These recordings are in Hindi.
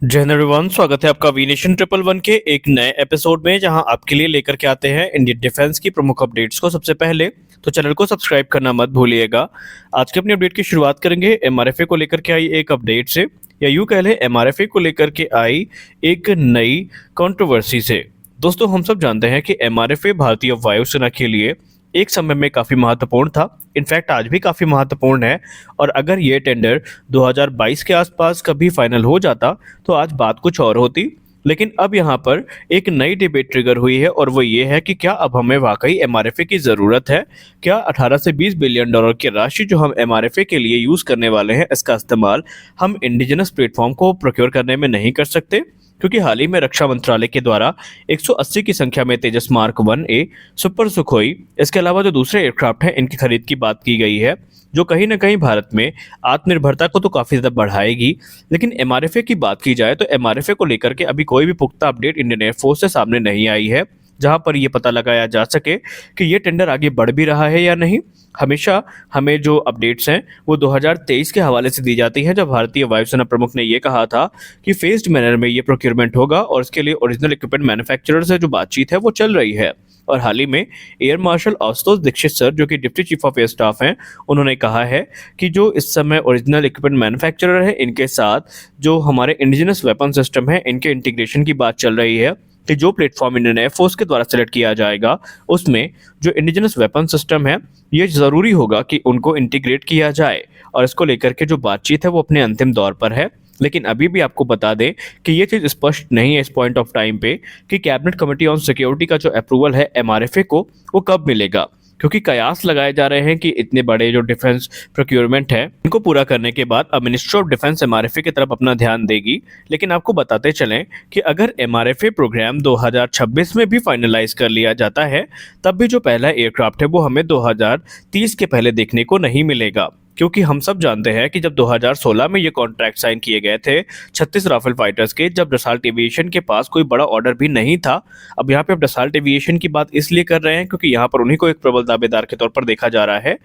जय हिंद एवरीवन, स्वागत है आपका वी नेशन ट्रिपल वन के एक नए एपिसोड में, जहां आपके लिए लेकर के आते हैं इंडियन डिफेंस की प्रमुख अपडेट्स को। सबसे पहले तो चैनल को सब्सक्राइब करना मत भूलिएगा। आज के अपनी अपडेट की शुरुआत करेंगे एमआरएफए को लेकर के आई एक अपडेट से, या यूं कह लें एमआरएफए को लेकर के आई एक नई कंट्रोवर्सी से। दोस्तों, हम सब जानते हैं कि एमआरएफए भारतीय वायुसेना के लिए एक समय में काफ़ी महत्वपूर्ण था। इनफैक्ट आज भी काफ़ी महत्वपूर्ण है, और अगर ये टेंडर 2022 के आसपास कभी फाइनल हो जाता तो आज बात कुछ और होती। लेकिन अब यहाँ पर एक नई डिबेट ट्रिगर हुई है, और वो ये है कि क्या अब हमें वाकई एमआरएफए की ज़रूरत है। क्या 18 से 20 बिलियन डॉलर की राशि जो हम एमआरएफए के लिए यूज़ करने वाले हैं, इसका इस्तेमाल हम इंडिजिनस प्लेटफॉर्म को प्रोक्योर करने में नहीं कर सकते? क्योंकि हाल ही में रक्षा मंत्रालय के द्वारा 180 की संख्या में तेजस मार्क 1A, सुपर सुखोई, इसके अलावा जो दूसरे एयरक्राफ्ट हैं, इनकी खरीद की बात की गई है, जो कहीं ना कहीं भारत में आत्मनिर्भरता को तो काफ़ी ज़्यादा बढ़ाएगी। लेकिन एमआरएफए की बात की जाए तो एमआरएफए को लेकर के अभी कोई भी पुख्ता अपडेट इंडियन एयरफोर्स से सामने नहीं आई है, जहां पर यह पता लगाया जा सके कि ये टेंडर आगे बढ़ भी रहा है या नहीं। हमेशा हमें जो अपडेट्स हैं वो 2023 के हवाले से दी जाती हैं, जब भारतीय वायुसेना प्रमुख ने ये कहा था कि फेस्ड मैनर में ये प्रोक्योरमेंट होगा, और इसके लिए ओरिजिनल इक्विपमेंट मैन्युफैक्चरर से जो बातचीत है वो चल रही है। और हाल ही में air marshal Ashutosh Dikshit sir, जो कि deputy chief of air staff हैं, उन्होंने कहा है कि जो इस समय ओरिजिनल इक्विपमेंट मैन्युफैक्चरर है, इनके साथ जो हमारे इंडिजिनस वेपन सिस्टम है, इनके इंटीग्रेशन की बात चल रही है कि जो प्लेटफॉर्म इंडियन एयरफोर्स के द्वारा सेलेक्ट किया जाएगा, उसमें जो इंडिजिनस वेपन सिस्टम है, ये ज़रूरी होगा कि उनको इंटीग्रेट किया जाए। और इसको लेकर के जो बातचीत है वो अपने अंतिम दौर पर है। लेकिन अभी भी आपको बता दें कि ये चीज़ स्पष्ट नहीं है इस पॉइंट ऑफ टाइम पे कि कैबिनेट कमेटी ऑन सिक्योरिटी का जो अप्रूवल है एमआरएफए को, वो कब मिलेगा। क्योंकि कयास लगाए जा रहे हैं कि इतने बड़े जो डिफेंस प्रोक्योरमेंट है, इनको पूरा करने के बाद अब मिनिस्ट्री ऑफ डिफेंस एमआरएफए की तरफ अपना ध्यान देगी। लेकिन आपको बताते चलें कि अगर एमआरएफए प्रोग्राम 2026 में भी फाइनलाइज कर लिया जाता है, तब भी जो पहला एयरक्राफ्ट है वो हमें 2030 के पहले देखने को नहीं मिलेगा। क्योंकि हम सब जानते हैं कि जब 2016 में ये कॉन्ट्रैक्ट साइन किए गए थे 36 राफेल फाइटर्स के, जब डसॉल्ट एविएशन के पास कोई बड़ा ऑर्डर भी नहीं था। अब यहाँ पे अब डसॉल्ट एविएशन की बात इसलिए कर रहे हैं क्योंकि यहाँ पर उन्हीं को एक प्रबल दावेदार के तौर पर देखा जा रहा है।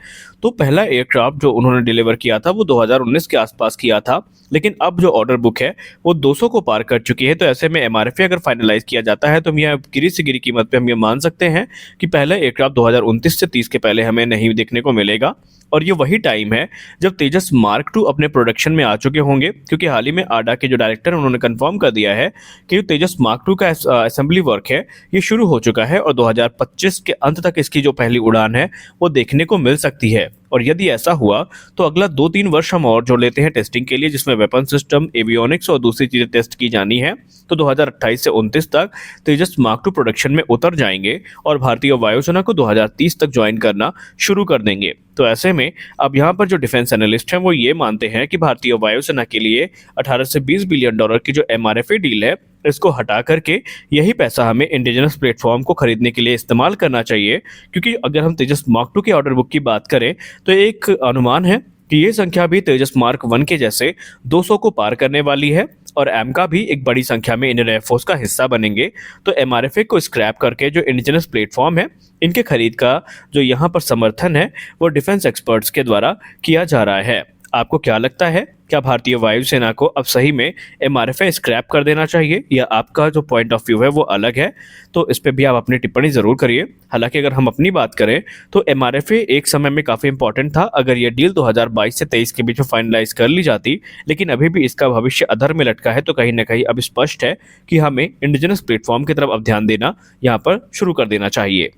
तो पहला एयरक्राफ्ट जो उन्होंने डिलीवर किया था वो 2019 के आसपास किया था, लेकिन अब जो ऑर्डर बुक है वो 200 को पार कर चुकी है। तो ऐसे में एमआरएफए अगर फाइनलाइज किया जाता है तो हम यह गिरी से गिरी कीमत पे हम ये मान सकते हैं कि पहला एयरक्राफ्ट 2029 से 30 के पहले हमें नहीं देखने को मिलेगा। और ये वही टाइम है जब तेजस मार्क 2 अपने प्रोडक्शन में आ चुके होंगे, क्योंकि हाल ही में आडा के जो डायरेक्टर उन्होंने कंफर्म कर दिया है कि जो तेजस मार्क 2 का असेंबली वर्क है ये शुरू हो चुका है, और 2025 के अंत तक इसकी जो पहली उड़ान है वो देखने को मिल सकती है। और यदि ऐसा हुआ तो अगला 2-3 वर्ष हम और जोड़ लेते हैं टेस्टिंग के लिए, जिसमें वेपन सिस्टम, एवियोनिक्स और दूसरी चीज़ें टेस्ट की जानी है। तो 2028 से 29 तक तेजस मार्क 2 प्रोडक्शन में उतर जाएंगे, और भारतीय वायुसेना को 2030 तक ज्वाइन करना शुरू कर देंगे। तो ऐसे में अब यहाँ पर जो डिफेंस एनालिस्ट हैं वो ये मानते हैं कि भारतीय वायुसेना के लिए 18 से 20 बिलियन डॉलर की जो एमआरएफए डील है, इसको हटा करके यही पैसा हमें इंडिजिनस प्लेटफॉर्म को खरीदने के लिए इस्तेमाल करना चाहिए। क्योंकि अगर हम तेजस मार्क 2 के ऑर्डर बुक की बात करें तो एक अनुमान है कि ये संख्या भी तेजस मार्क 1 के जैसे 200 को पार करने वाली है, और एमका भी एक बड़ी संख्या में इंडियन एयरफोर्स का हिस्सा बनेंगे। तो एमआरएफए को स्क्रैप करके जो इंडिजिनस प्लेटफॉर्म है, इनके खरीद का जो यहाँ पर समर्थन है वो डिफेंस एक्सपर्ट्स के द्वारा किया जा रहा है। आपको क्या लगता है, क्या भारतीय वायुसेना को अब सही में एमआरएफए स्क्रैप कर देना चाहिए, या आपका जो पॉइंट ऑफ व्यू है वो अलग है? तो इस पे भी आप अपनी टिप्पणी ज़रूर करिए। हालांकि अगर हम अपनी बात करें तो एमआरएफए एक समय में काफ़ी इंपॉर्टेंट था अगर ये डील 2022 से 23 के बीच में फाइनलाइज कर ली जाती, लेकिन अभी भी इसका भविष्य अधर में लटका है। तो कहीं ना कहीं अब स्पष्ट है कि हमें इंडिजिनस प्लेटफॉर्म की तरफ अब ध्यान देना यहाँ पर शुरू कर देना चाहिए।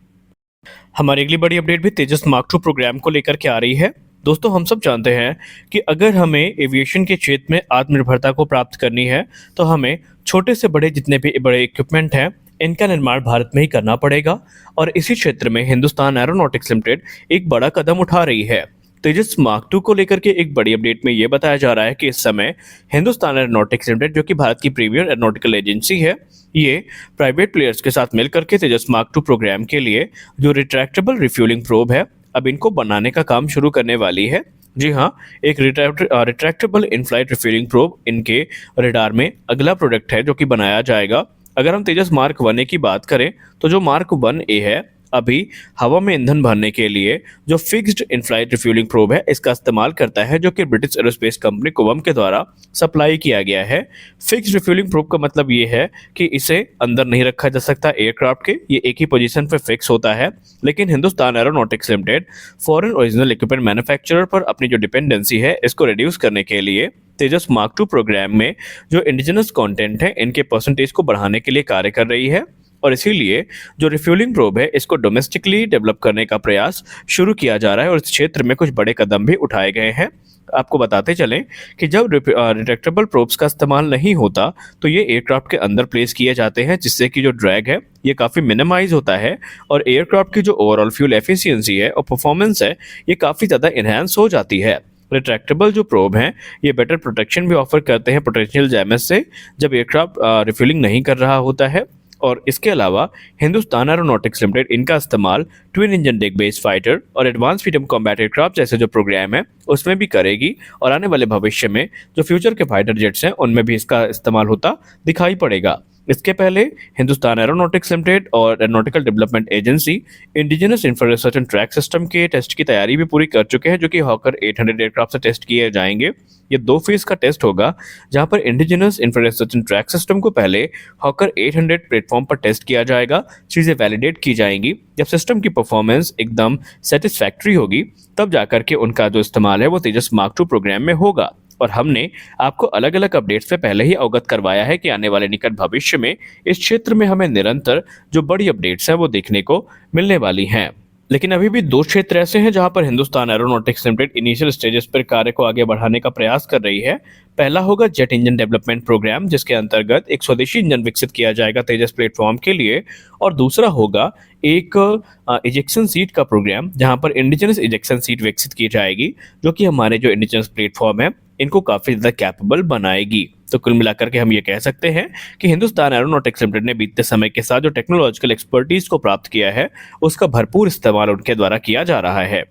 हमारी अगली बड़ी अपडेट भी तेजस मार्क 2 प्रोग्राम को लेकर के आ रही है। दोस्तों, हम सब जानते हैं कि अगर हमें एविएशन के क्षेत्र में आत्मनिर्भरता को प्राप्त करनी है तो हमें छोटे से बड़े जितने भी बड़े इक्विपमेंट हैं, इनका निर्माण भारत में ही करना पड़ेगा। और इसी क्षेत्र में हिंदुस्तान एरोनॉटिक्स लिमिटेड एक बड़ा कदम उठा रही है। तेजस मार्क 2 को लेकर के एक बड़ी अपडेट में ये बताया जा रहा है कि इस समय हिंदुस्तान एरोनॉटिक्स लिमिटेड, जो कि भारत की प्रीमियर एरोनॉटिकल एजेंसी है, ये प्राइवेट प्लेयर्स के साथ मिलकर के तेजस मार्क 2 प्रोग्राम के लिए जो रिट्रैक्टेबल रिफ्यूलिंग प्रोब है, अब इनको बनाने का काम शुरू करने वाली है। जी हाँ, एक retractable in flight refuelling probe इनके रडार में अगला प्रोडक्ट है जो कि बनाया जाएगा। अगर हम तेजस मार्क 1A की बात करें तो जो मार्क 1A है, अभी हवा में ईंधन भरने के लिए जो fixed in flight refuelling probe है इसका इस्तेमाल करता है, जो कि ब्रिटिश एरोस्पेस कंपनी कुवम के द्वारा सप्लाई किया गया है। फिक्स्ड रिफ्यूलिंग प्रोब का मतलब ये है कि इसे अंदर नहीं रखा जा सकता एयरक्राफ्ट के, ये एक ही पोजीशन पर फिक्स होता है। लेकिन Hindustan aeronautics limited foreign original equipment manufacturer पर अपनी जो डिपेंडेंसी है इसको रिड्यूस करने के लिए तेजस मार्क 2 प्रोग्राम में जो इंडिजिनस कंटेंट है इनके परसेंटेज को बढ़ाने के लिए कार्य कर रही है, और इसीलिए जो रिफ्यूलिंग प्रोब है इसको डोमेस्टिकली डेवलप करने का प्रयास शुरू किया जा रहा है और इस क्षेत्र में कुछ बड़े कदम भी उठाए गए हैं। आपको बताते चलें कि जब रिट्रैक्टेबल प्रोब्स का इस्तेमाल नहीं होता तो ये एयरक्राफ्ट के अंदर प्लेस किए जाते हैं, जिससे कि जो ड्रैग है ये काफ़ी मिनिमाइज होता है और एयरक्राफ्ट की जो ओवरऑल फ्यूल एफिशिएंसी है और परफॉर्मेंस है ये काफ़ी ज़्यादा इन्हांस हो जाती है। रिट्रैक्टेबल जो प्रोब हैं ये बेटर प्रोटेक्शन भी ऑफर करते हैं पोटेंशियल डैमेज से जब एयरक्राफ्ट रिफ्यूलिंग नहीं कर रहा होता है। और इसके अलावा हिंदुस्तान एरोनॉटिक्स लिमिटेड इनका इस्तेमाल twin engine deck based fighter और एडवांस फ्रीडम कॉम्बैट एयरक्राफ्ट जैसे जो प्रोग्राम है उसमें भी करेगी, और आने वाले भविष्य में जो फ्यूचर के फाइटर जेट्स हैं उनमें भी इसका इस्तेमाल होता दिखाई पड़ेगा। इसके पहले हिंदुस्तान एरोनॉटिक्स लिमिटेड और aeronautical development agency indigenous infrared search and track system के टेस्ट की तैयारी भी पूरी कर चुके हैं, जो कि हॉकर 800 एयरक्राफ्ट से टेस्ट किए जाएंगे। ये 2 फेज का टेस्ट होगा, जहां पर indigenous infrared search and track system को पहले हॉकर 800 प्लेटफॉर्म पर टेस्ट किया जाएगा, चीजें वैलिडेट की जाएंगी। जब सिस्टम की परफॉर्मेंस एकदम सेटिस्फैक्ट्री होगी तब जाकर के उनका जो इस्तेमाल है वो तेजस मार्क 2 प्रोग्राम में होगा। और हमने आपको अलग अलग अपडेट्स से पहले ही अवगत करवाया है कि आने वाले निकट भविष्य में इस क्षेत्र में हमें निरंतर जो बड़ी अपडेट्स हैं वो देखने को मिलने वाली हैं। लेकिन अभी भी 2 क्षेत्र ऐसे हैं जहां पर Hindustan aeronautics limited initial stages पर कार्य को आगे बढ़ाने का प्रयास कर रही है। पहला होगा जेट इंजन डेवलपमेंट प्रोग्राम, जिसके अंतर्गत एक स्वदेशी इंजन विकसित किया जाएगा तेजस प्लेटफॉर्म के लिए, और दूसरा होगा एक इजेक्शन सीट का प्रोग्राम, जहां पर इंडिजिनस इजेक्शन सीट विकसित की जाएगी, जो कि हमारे जो इंडिजिनस प्लेटफॉर्म है इनको काफी ज्यादा कैपेबल बनाएगी। तो कुल मिलाकर के हम ये कह सकते हैं कि हिंदुस्तान एरोनॉटिक्स लिमिटेड ने बीतते समय के साथ जो टेक्नोलॉजिकल एक्सपर्टीज को प्राप्त किया है उसका भरपूर इस्तेमाल उनके द्वारा किया जा रहा है।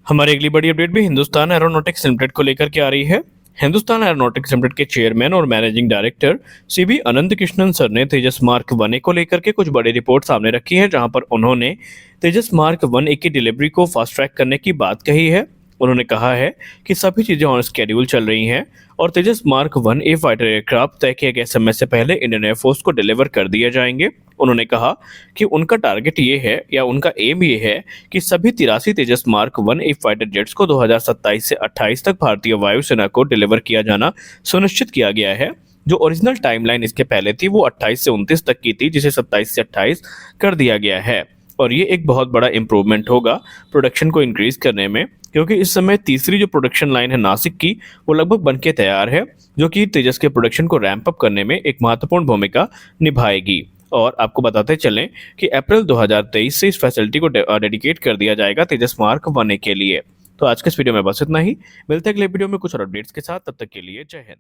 हमारी अगली बड़ी अपडेट भी हिंदुस्तान एरोनॉटिक्स लिमिटेड को लेकर के आ रही है। हिंदुस्तान एरोनॉटिक्स लिमिटेड के चेयरमैन और मैनेजिंग डायरेक्टर सीबी अनंत कृष्णन सर ने तेजस मार्क 1A को लेकर के कुछ बड़ी रिपोर्ट सामने रखी है, जहां पर उन्होंने तेजस मार्क 1A की डिलीवरी को फास्ट ट्रैक करने की बात कही है। उन्होंने कहा है कि सभी चीजें ऑन स्केड्यूल चल रही हैं और तेजस मार्क 1A फाइटर एयरक्राफ्ट तय किए गए समय से पहले इंडियन एयरफोर्स को डिलीवर कर दिए जाएंगे। उन्होंने कहा कि उनका टारगेट ये है या उनका एम ये है कि सभी 83 तेजस मार्क 1A फाइटर जेट्स को 2027 से 28 तक भारतीय वायुसेना को डिलीवर किया जाना सुनिश्चित किया गया है। जो ओरिजिनल टाइमलाइन इसके पहले थी वो 28 से 29 तक की थी, जिसे 27 से 28 कर दिया गया है, और ये एक बहुत बड़ा इंप्रूवमेंट होगा प्रोडक्शन को इंक्रीज करने में, क्योंकि इस समय तीसरी जो प्रोडक्शन लाइन है नासिक की वो लगभग बनके तैयार है, जो कि तेजस के प्रोडक्शन को रैंप अप करने में एक महत्वपूर्ण भूमिका निभाएगी। और आपको बताते चलें कि अप्रैल 2023 से इस फैसिलिटी को डेडिकेट कर दिया जाएगा तेजस मार्क 1A के लिए। तो आज के इस वीडियो में बस इतना ही, मिलते हैं अगले वीडियो में कुछ और अपडेट्स के साथ, तब तक के लिए जय हिंद।